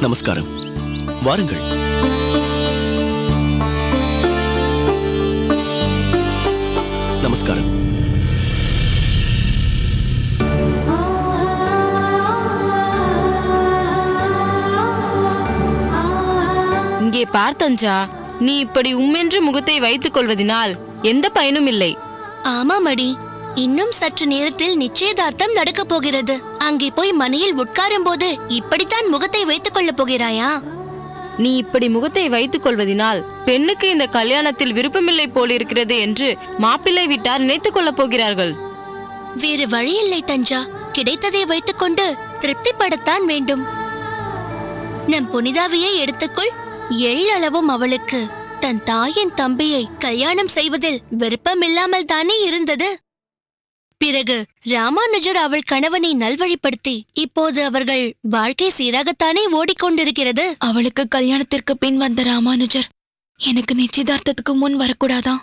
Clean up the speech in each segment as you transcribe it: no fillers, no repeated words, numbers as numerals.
நமஸ்காரம். வாருங்கள். நமஸ்காரம். இங்கே பார்த்தஞ்சா, நீ இப்படி உம்மென்று முகத்தை வைத்துக் கொள்வதனால் எந்த பயனும் இல்லை. ஆமாமடி, இன்னும் சற்று நேரத்தில் நிச்சயதார்த்தம் நடக்க போகிறது. அங்கே போய் மனையில் உட்காரும் போது இப்படித்தான் முகத்தை வைத்துக் கொள்ளப் போகிறாயா? நீ இப்படி முகத்தை வைத்துக் கொள்வதனால் பெண்ணுக்கு இந்த கல்யாணத்தில் விருப்பமில்லை போலிருக்கிறது என்று மாப்பிள்ளை வீட்டார் நினைத்துக் கொள்ளப் போகிறார்கள். வேறு வழியில்லை தஞ்சா, கிடைத்ததை வைத்துக்கொண்டு திருப்திப்படத்தான் வேண்டும். நம் புனிதாவியை எடுத்துக்கொள். எள்ளளவும் அவளுக்கு தன் தாயின் தம்பியை கல்யாணம் செய்வதில் விருப்பமில்லாமல் தானே இருந்தது. பிறகு ராமானுஜர் அவள் கணவனை நல்வழிப்படுத்தி இப்போது அவர்கள் வாழ்க்கை சீராகத்தானே ஓடிக்கொண்டிருக்கிறது. அவளுக்கு கல்யாணத்திற்கு பின் வந்த ராமானுஜர் எனக்கு நிச்சயதார்த்தத்துக்கு முன் வரக்கூடாதா?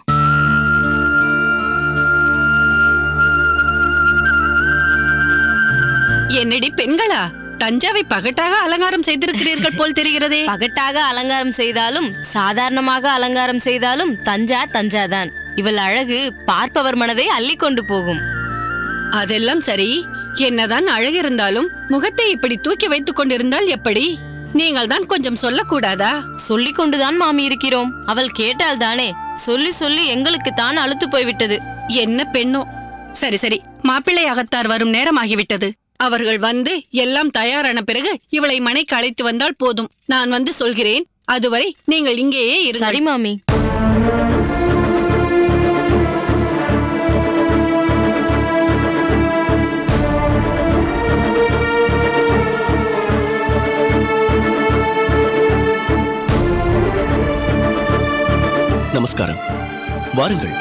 என்னடி பெண்களா, தஞ்சாவை பகட்டாக அலங்காரம் செய்திருக்கிறீர்கள் போல் தெரிகிறதே. பகட்டாக அலங்காரம் செய்தாலும் சாதாரணமாக அலங்காரம் செய்தாலும் தஞ்சா தஞ்சாதான். இவள் அழகு பார்ப்பவர் மனதை அள்ளி கொண்டு போகும். அதெல்லாம் சரி, என்னதான் அழகு இருந்தாலும் முகத்தை இப்படி தூக்கி வைத்துக் கொண்டிருந்தால் எப்படி? நீங்கள் தான் கொஞ்சம் சொல்லக்கூடாதா? சொல்லிக் கொண்டுதான் மாமி இருக்கிறோம். அவள் கேட்டால் தானே. சொல்லி சொல்லி எங்களுக்கு தான் அழுத்து போய்விட்டது. என்ன பெண்ணோ. சரி சரி, மாப்பிள்ளை அகத்தார் வரும் நேரமாகிவிட்டது. அவர்கள் வந்து எல்லாம் தயாரான பிறகு இவளை மனைக்கு அழைத்து வந்தால் போதும். நான் வந்து சொல்கிறேன். அதுவரை நீங்கள் இங்கேயே இருங்கள். சரி மாமி. நமஸ்காரம். வாருங்கள்.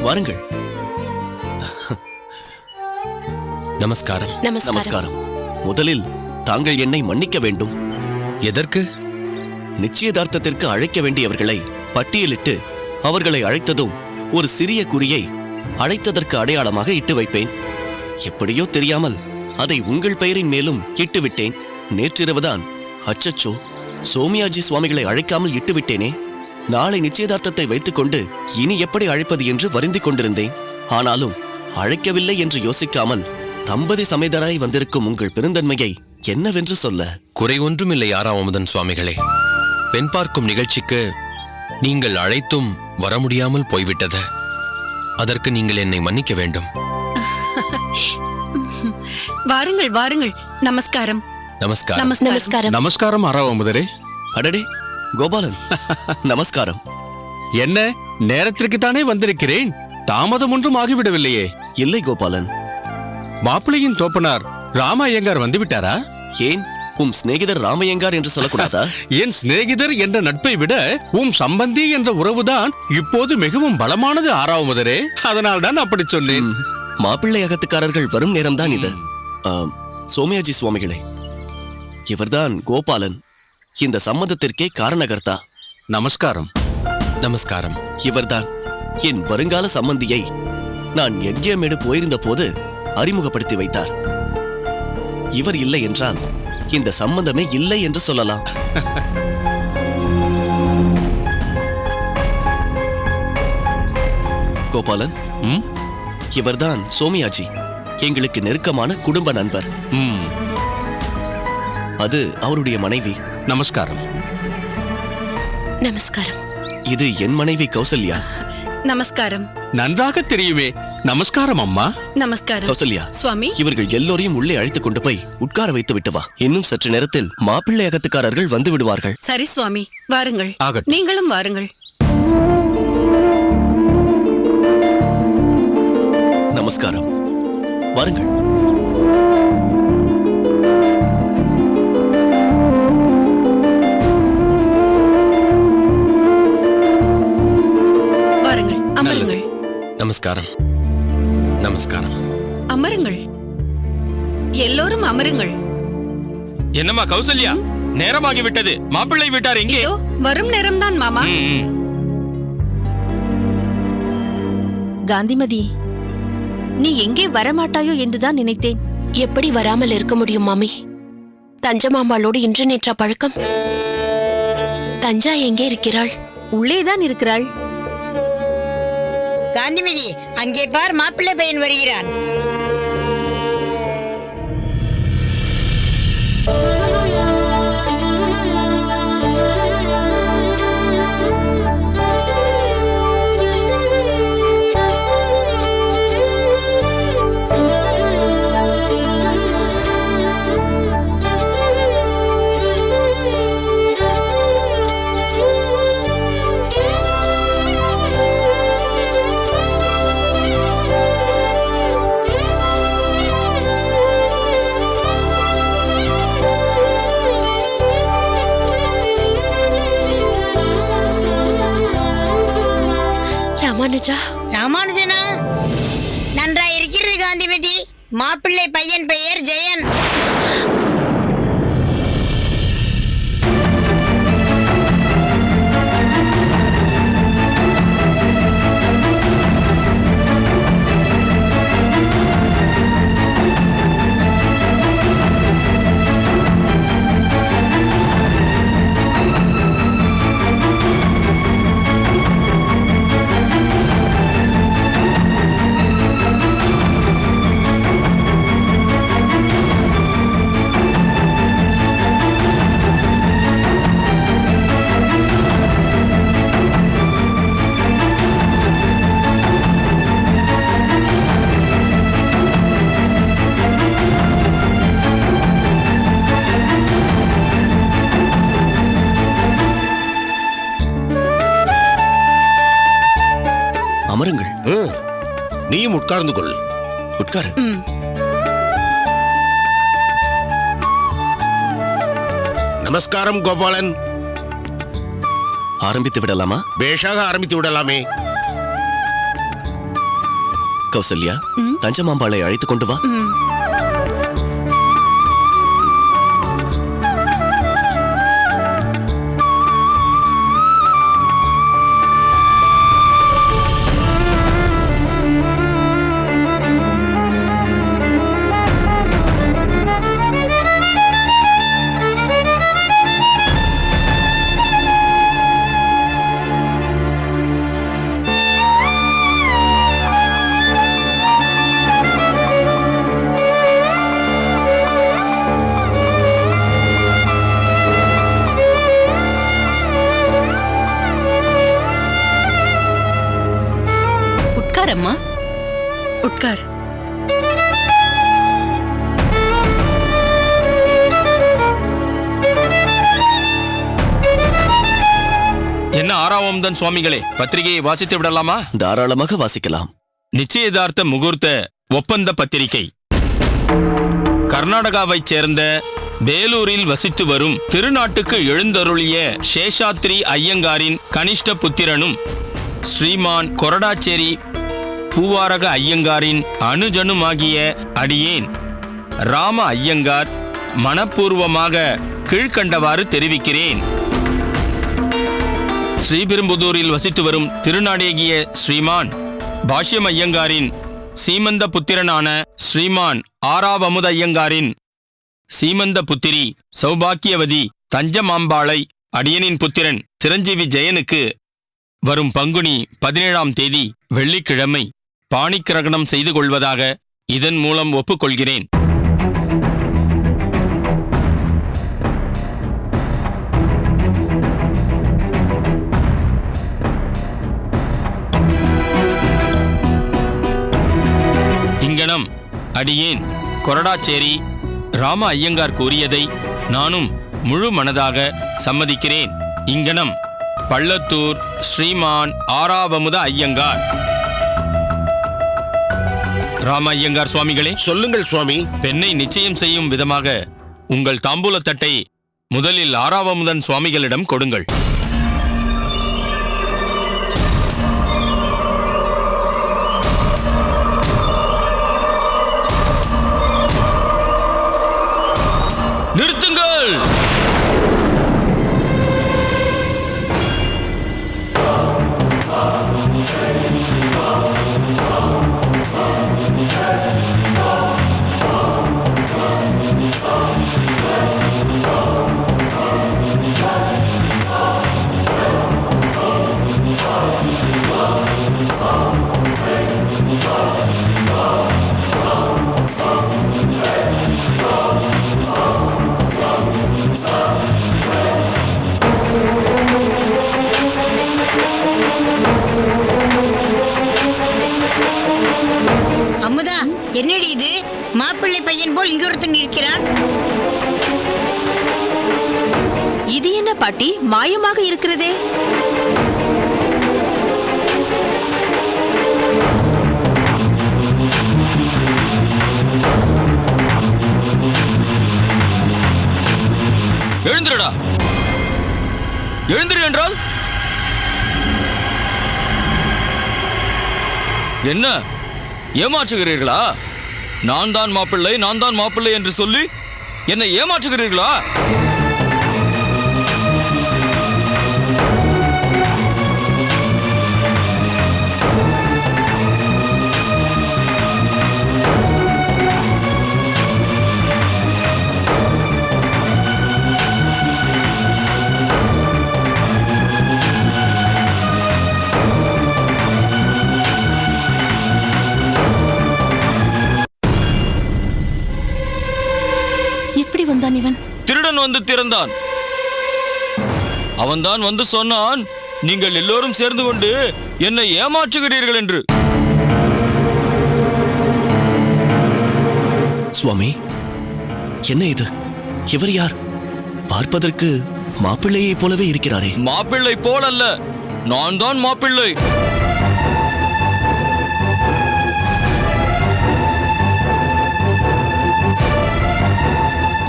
வாருங்கள். நமஸ்காரம். நமஸ்காரம். முதலில் தாங்கள் என்னை மன்னிக்க வேண்டும். எதற்கு? நிச்சயதார்த்தத்திற்கு அழைக்க வேண்டியவர்களை பட்டியலிட்டு அவர்களை அழைத்ததும் ஒரு சிறிய குறியை அழைத்ததற்கு அடையாளமாக இட்டு வைப்பேன். எப்படியோ தெரியாமல் அதை உங்கள் பெயரின் மேலும் இட்டுவிட்டேன். நேற்றிரவுதான் அச்சச்சோ, சோமியாஜி சுவாமிகளை அழைக்காமல் இட்டுவிட்டேனே. நாளை நிச்சயதார்த்தத்தை வைத்துக்கொண்டு இனி எப்படி அழைப்பது என்று வருந்திக் கொண்டிருந்தேன். ஆனாலும் அழைக்கவில்லை என்று யோசிக்காமல் தம்பதி சமேதராய் வந்திருக்கும் உங்கள் பெருந்தன்மையை என்னவென்று சொல்ல? குறை ஒன்றுமில்லை ஆறாவமுதன் சுவாமிகளே. பெண் பார்க்கும் நிகழ்ச்சிக்கு நீங்கள் அழைத்தும் வர முடியாமல் போய்விட்டது. அதற்கு நீங்கள் என்னை மன்னிக்க வேண்டும். வாருங்கள் வாருங்கள். நமஸ்காரம். நமஸ்காரம். நமஸ்காரம். நமஸ்காரம் ஆறாவமுதரே. அடடே கோபாலன், நமஸ்காரம். என்ன, நேரத்திற்கு தானே வந்திருக்கிறேன். தாமதம் ஒன்றும் ஆகிவிடவில்லையே. இல்லை கோபாலன். மாப்பிள்ளையின் தோப்பனார் ராம ஐயங்கார் வந்துவிட்டாரா? ஏன், உம் சிநேகிதர் ராமையங்கார் என்று சொல்லக்கூடாதா? என் சிநேகிதர் என்ற நட்பை விட உம் சம்பந்தி என்ற உறவுதான் இப்போது மிகவும் பலமானது ஆறாவமுதரே. அதனால் தான் அப்படி சொன்னேன். மாப்பிள்ளை அகத்துக்காரர்கள் வரும் நேரம்தான் இது. சோமியாஜி சுவாமிகளே, இவர்தான் கோபாலன், இந்த சம்மதத்திற்கே காரணகர்த்தா. நமஸ்காரம். நமஸ்காரம். இவர்தான் என் வருங்கால சம்பந்தியை நான் யஜ்யமேடு போயிருந்த போது அறிமுகப்படுத்தி வைத்தார். இவர் இல்லை என்றால் இந்த சம்பந்தமே இல்லை என்று சொல்லலாம். கோபாலன், இவர்தான் சோமியாஜி, எங்களுக்கு நெருக்கமான குடும்ப நண்பர். அது அவருடைய மனைவி. நமஸ்காரம். நமஸ்காரம். இது என் மனைவி கௌசல்யா. நமஸ்காரம். நன்றாக தெரியுமே. நமஸ்காரம் அம்மா. நமஸ்காரம். கௌசல்யா, சுவாமி, இவர்கள் எல்லோரையும் உள்ளே அழைத்துக் கொண்டு போய் உட்கார வைத்து விட்டு வா. இன்னும் சற்று நேரத்தில் மாப்பிள்ளை அகத்துக்காரர்கள் வந்து விடுவார்கள். சரி சுவாமி, வாருங்கள். ஆகட்டும். நீங்களும் வாருங்கள். நமஸ்காரம். வாருங்கள். வாருங்கள், அமருங்கள். நமஸ்காரம். நமஸ்காரம். அமருங்கள். எல்லோரும் அமருங்கள். என்னம்மா கௌசல்யா, நேரமாகி விட்டது. மாப்பிள்ளை வீட்டார் எங்கே? இதோ வரும் நேரம்தான் மாமா. காந்திமதி, நீ எங்கே வரமாட்டாயோ என்றுதான் நினைத்தேன். எப்படி வராமல் இருக்க முடியும் மாமி? தஞ்சமாம்பாளோடு இன்று நேற்றா பழக்கம். தஞ்சா எங்கே இருக்கிறாள்? உள்ளேதான் இருக்கிறாள். காந்திமதி, அங்கே பார், மாப்பிள்ளை பையன் வருகிறான். ராமானுஜா, ராமானுஜனா, நன்றாயிருக்கிறது காந்திமதி. மாப்பிள்ளை பையன் பெயர் ஜெயன். அமருங்கள். நீயும் உட்கார்ந்து கொள். உட்காரு. நமஸ்காரம் கோபாலன். ஆரம்பித்து விடலாமா? பேஷாக ஆரம்பித்து விடலாமே. கௌசல்யா, தஞ்சமாம்பாளை அழைத்துக் கொண்டு வா. உட்காரம்மா, உட்கார். என்ன ஆறாவம்தன் சுவாமிகளே, பத்திரிகையை வாசித்து விடலாமா? தாராளமாக வாசிக்கலாம். நிச்சயதார்த்த முகூர்த்த ஒப்பந்த பத்திரிகை. கர்நாடகாவைச் சேர்ந்த வேலூரில் வசித்து வரும் திருநாட்டுக்கு எழுந்தருளிய சேஷாத்ரி ஐயங்காரின் கனிஷ்ட புத்திரனும் ஸ்ரீமான் கொரடாச்சேரி பூவாரக ஐயங்காரின் அனுஜனுமாகிய அடியேன் ராம ஐயங்கார் மனப்பூர்வமாக கீழ்க்கண்டவாறு தெரிவிக்கிறேன். ஸ்ரீபெரும்புதூரில் வசித்து வரும் திருநாடேகிய ஸ்ரீமான் பாஷ்யம் ஐயங்காரின் சீமந்த புத்திரனான ஸ்ரீமான் ஆறாவமுத ஐயங்காரின் சீமந்த புத்திரி சௌபாக்கியவதி தஞ்சமாம்பாளை அடியனின் புத்திரன் சிரஞ்சீவி ஜெயனுக்கு வரும் பங்குனி 17ஆம் தேதி வெள்ளிக்கிழமை பாணிக்கிரகணம் செய்து கொள்வதாக இதன் மூலம் ஒப்புக்கொள்கிறேன். இங்கனம் அடியேன் கொரடாச்சேரி ராம ஐயங்கார் கூறியதை நானும் முழு மனதாக சம்மதிக்கிறேன். இங்கனம் பள்ளத்தூர் ஸ்ரீமான் ஆறாவமுத ஐயங்கார். ராம ஐயங்கார் சுவாமிகளே, சொல்லுங்கள் சுவாமி. பெண்ணை நிச்சயம் செய்யும் விதமாக உங்கள் தாம்பூலத்தட்டை முதலில் ஆறாவமுதன் சுவாமிகளிடம் கொடுங்கள். நிறுத்துங்க! கொள். அமுதா, என்னடி இது? மாப்பிள்ளை பையன் போல் இங்க ஒருத்தன் இருக்கிறான். இது என்ன பாட்டி மாயமாக இருக்கிறதே? எழுந்திரடா. எழுந்திரு என்றால் என்ன ஏமாற்றுகிறீர்களா? நான் தான் மாப்பிள்ளை என்று சொல்லி என்னை ஏமாற்றுகிறீர்களா? எப்படி வந்தான் இவன்? திருடன் வந்து திறந்தான். அவன்தான் வந்து சொன்னான், நீங்கள் எல்லோரும் சேர்ந்து கொண்டு என்னை ஏமாற்றுகிறீர்கள் என்று. சுவாமி, என்ன இது? இவர் யார்? பார்ப்பதற்கு மாப்பிள்ளையைப் போலவே இருக்கிறாரே. மாப்பிள்ளை போல் அல்ல, நான் தான் மாப்பிள்ளை.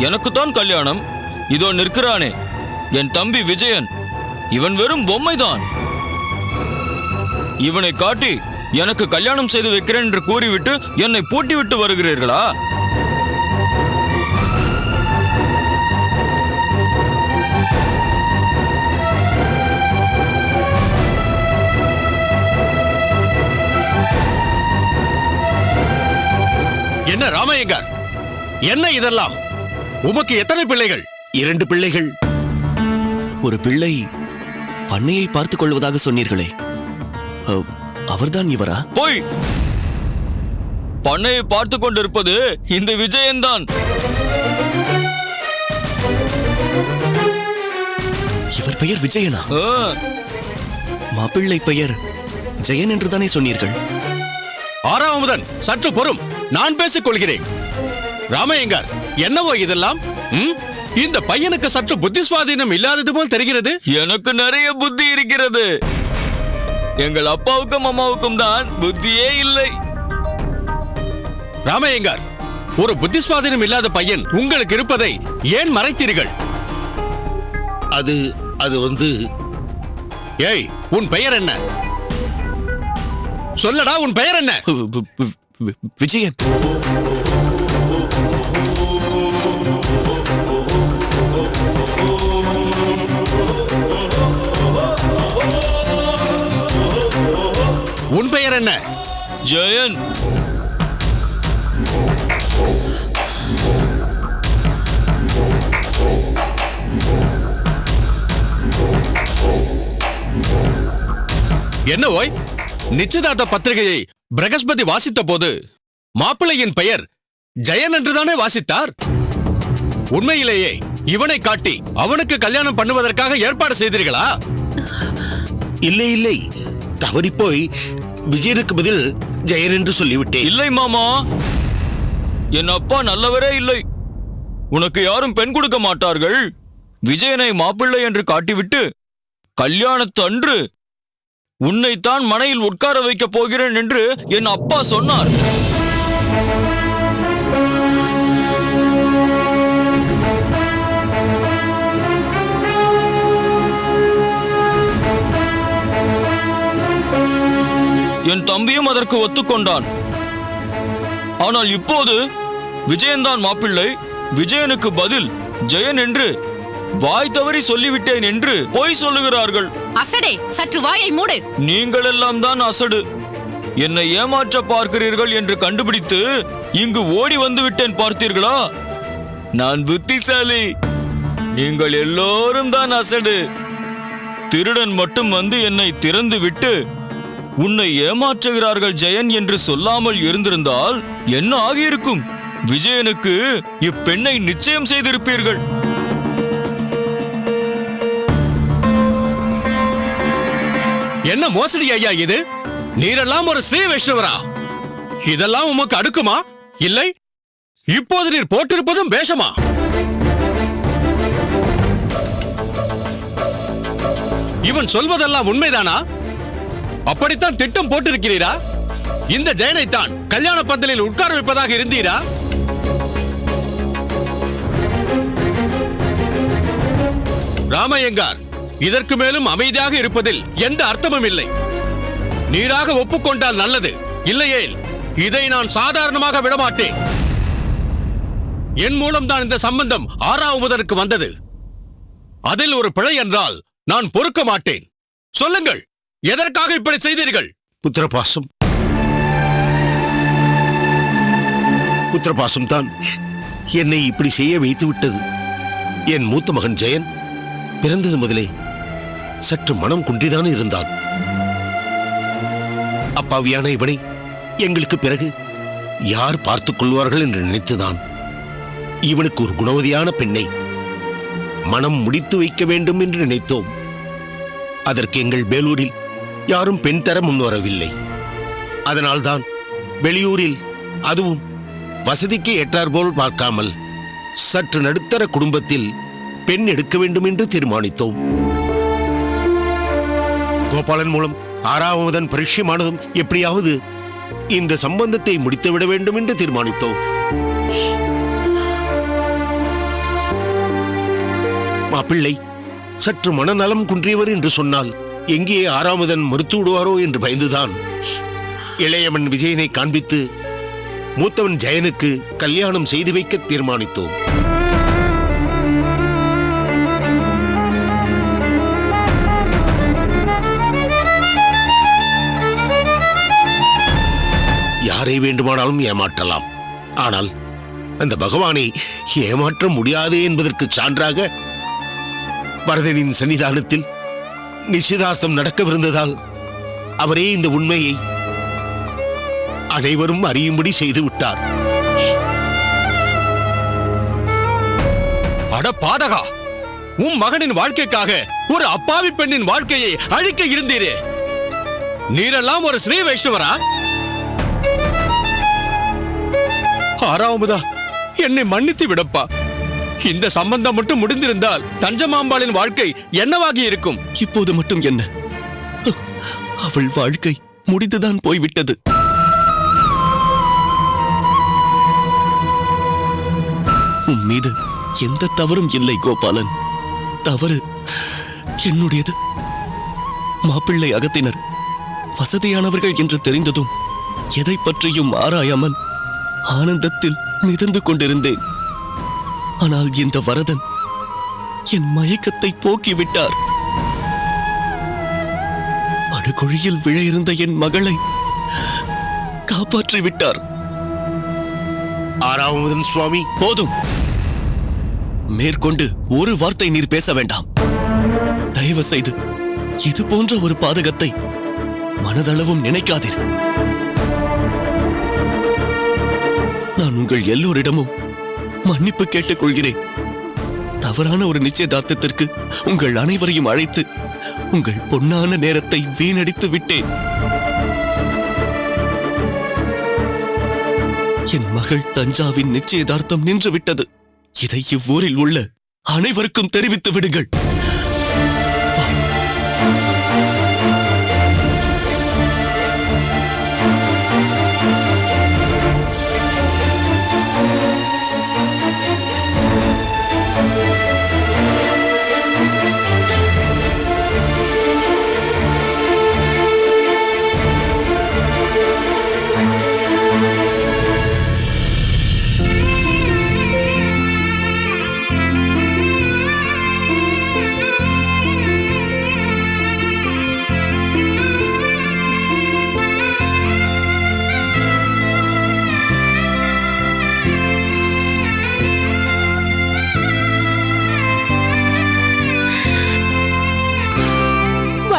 எனக்குத்தான் கல்யாணம். இதோ நிற்கிறானே என் தம்பி விஜயன், இவன் வெறும் பொம்மைதான். இவனை காட்டி எனக்கு கல்யாணம் செய்து வைக்கிறேன் என்று கூறிவிட்டு என்னை பூட்டி விட்டு வருகிறீர்களா? என்ன ராமையங்கார், என்ன இதெல்லாம்? உமக்கு எத்தனை பிள்ளைகள்? 2 பிள்ளைகள். ஒரு பிள்ளை பண்ணையை பார்த்துக் கொள்வதாக சொன்னீர்களே, அவர்தான் இவரா? போய் பண்ணையை பார்த்து கொண்டிருப்பது இந்த விஜயன் தான். இவர் பெயர் விஜயனா? மாப்பிள்ளை பெயர் ஜெயன் என்றுதானே சொன்னீர்கள்? ஆறாவமுதன், சற்று பொறும், நான் பேசிக் கொள்கிறேன். ராமையங்கார், என்னவோ இதெல்லாம்? இந்த பையனுக்கு சற்று புத்தி சுவாதீனம் இல்லாதது போல் தெரிகிறது. எனக்கு நிறைய புத்தி இருக்கிறது. எங்கள் அப்பாவுக்கும் அம்மாவுக்கும் தான் புத்தியே இல்லை. ராமையங்கார், ஒரு புத்தி சுவாதீனம் இல்லாத பையன் உங்களுக்கு இருப்பதை ஏன் மறைத்தீர்கள்? அது வந்து ஏய், உன் பெயர் என்ன? சொல்லடா, உன் பெயர் என்ன? விஜயன். உன் பெயர் என்ன? ஜெயன். என்ன ஓய், நிச்சயதார்த்த பத்திரிகையை பிரகஸ்பதி வாசித்த போது மாப்பிள்ளையின் பெயர் ஜெயன் என்றுதானே வாசித்தார்? உண்மையிலேயே இவனை காட்டி அவனுக்கு கல்யாணம் பண்ணுவதற்காக ஏற்பாடு செய்தீர்களா? இல்லை இல்லை, தவறிப்போய் விஜயனுக்கு பதில் ஜெயன் என்று சொல்லிவிட்டேன். இல்லை மாமா, என் அப்பா நல்லவரே இல்லை. உனக்கு யாரும் பெண் கொடுக்க மாட்டார்கள். விஜயனை மாப்பிள்ளை என்று காட்டிவிட்டு கல்யாணத்து அன்று உன்னைத்தான் மனையில் உட்கார வைக்கப் போகிறேன் என்று என் அப்பா சொன்னார். என் தம்பியும் அதற்கு ஒத்துக்கொண்டான். ஆனால் இப்போது விஜயன்தான் மாப்பிள்ளை, விஜயனுக்கு பதில் ஜெயன் என்று வாய் தவறி சொல்லிவிட்டேன் என்று பொய் சொல்லுகிறார்கள். அசடே, சற்று வாயை மூடு. நீங்கள் எல்லாம் தான் அசடு. என்னை ஏமாற்ற பார்க்கிறீர்கள் என்று கண்டுபிடித்து இங்கு ஓடி வந்து விட்டேன் பார்த்தீர்களா? நான் புத்திசாலி, நீங்கள் எல்லோரும் தான் அசடு. திருடன் மட்டும் வந்து என்னை திறந்து விட்டு உன்னை ஏமாற்றுகிறார்கள் ஜெயன் என்று சொல்லாமல் இருந்திருந்தால் என்ன ஆகியிருக்கும்? விஜயனுக்கு இப்பெண்ணை நிச்சயம் செய்திருப்பீர்கள். என்ன மோசடி ஐயா இது? நீரெல்லாம் ஒரு ஸ்ரீ வைஷ்ணவரா? இதெல்லாம் உமக்கு அடுக்குமா? இல்லை, இப்போது நீர் போட்டிருப்பதும் வேஷமா? இவன் சொல்வதெல்லாம் உண்மைதானா? அப்படித்தான் திட்டம் போட்டிருக்கிறீரா? இந்த ஜெயனைத்தான் கல்யாண பந்தலில் உட்கார வைப்பதாக இருந்தீரா? ராமையங்கார், இதற்கு மேலும் அமைதியாக இருப்பதில் எந்த அர்த்தமும் இல்லை. நீராக ஒப்புக்கொண்டால் நல்லது, இல்லையேல் இதை நான் சாதாரணமாக விடமாட்டேன். என் மூலம்தான் இந்த சம்பந்தம் ஆறாவதற்கு வந்தது. அதில் ஒரு பிழை என்றால் நான் பொறுக்க மாட்டேன். சொல்லுங்கள், எதற்காக இப்படி செய்தீர்கள்? புத்திரபாசம். புத்திரபாசம் தான் என்னை இப்படி செய்ய வைத்து விட்டது. என் மூத்த மகன் ஜெயன் பிறந்தது முதலே சற்று மனம் குன்றிதான் இருந்தான். அப்பாவியான இவனை எங்களுக்கு பிறகு யார் பார்த்துக் கொள்வார்கள் என்று நினைத்துதான் இவனுக்கு ஒரு குணவதியான பெண்ணை மனம் முடித்து வைக்க வேண்டும் என்று நினைத்தோம். அதற்கு எங்கள் வேலூரில் யாரும் பெண் தர முன்வரவில்லை. அதனால்தான் வெளியூரில், அதுவும் வசதிக்கு ஏற்றாற்போல் பார்க்காமல் சற்று நடுத்தர குடும்பத்தில் பெண் எடுக்க வேண்டும் என்று தீர்மானித்தோம். கோபாலன் மூலம் ஆறாவதன் பரிட்சயமானதும் எப்படியாவது இந்த சம்பந்தத்தை முடித்துவிட வேண்டும் என்று தீர்மானித்தோம். மாப்பிள்ளை சற்று மனநலம் குன்றியவர் என்று சொன்னால் எங்கே ஆறாவதன் மறுத்து விடுவாரோ என்று பயந்துதான் இளையவன் விஜயனை காண்பித்து மூத்தவன் ஜெயனுக்கு கல்யாணம் செய்து வைக்க தீர்மானித்தோம். யாரை வேண்டுமானாலும் ஏமாற்றலாம், ஆனால் அந்த பகவானை ஏமாற்ற முடியாது என்பதற்கு சான்றாக பரதனின் சன்னிதானத்தில் நிச்சயதார்த்தம் நடக்கவிருந்ததால் அவரே இந்த உண்மையை அனைவரும் அறியும்படி செய்து விட்டார். அட பாதகா, உன் மகனின் வாழ்க்கைக்காக ஒரு அப்பாவி பெண்ணின் வாழ்க்கையை அழிக்க இருந்தீரே, நீரெல்லாம் ஒரு ஸ்ரீ வைஷ்ணவரா? ஆறாவதா, என்னை மன்னித்து விடப்பா. இந்த சம்பந்தம் மட்டும் முடிந்திருந்தால் தஞ்சமாம்பாளின் வாழ்க்கை என்னவாகி இருக்கும்? இப்போது மட்டும் என்ன, அவள் வாழ்க்கை முடிந்துதான் போய்விட்டது. உன் மீது எந்த தவறும் இல்லை கோபாலன். தவறு என்னுடையது. மாப்பிள்ளை அகத்தினர் வசதியானவர்கள் என்று தெரிந்ததும் எதை பற்றியும் ஆராயாமல் ஆனந்தத்தில் மிதந்து கொண்டிருந்தேன். ஆனால் இந்த வரதன் என் மயக்கத்தை போக்கிவிட்டார். படுகொழியில் விழ இருந்த என் மகளை காப்பாற்றிவிட்டார். ஆறாவதன் சுவாமி, போதும். மேற்கொண்டு ஒரு வார்த்தை நீர் பேச வேண்டாம். தயவு செய்து இது போன்ற ஒரு பாதகத்தை மனதளவும் நினைக்காதீர். நான் உங்கள் எல்லோரிடமும் மன்னிப்பு கேட்டுக் கொள்கிறேன். தவறான ஒரு நிச்சயதார்த்தத்திற்கு உங்கள் அனைவரையும் அழைத்து உங்கள் பொன்னான நேரத்தை வீணடித்து விட்டேன். என் மகள் தஞ்சாவின் நிச்சயதார்த்தம் நின்று விட்டது. இதை இவ்வூரில் உள்ள அனைவருக்கும் தெரிவித்து விடுங்கள்.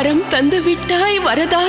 வரம் தந்து விட்டாய் வரதா.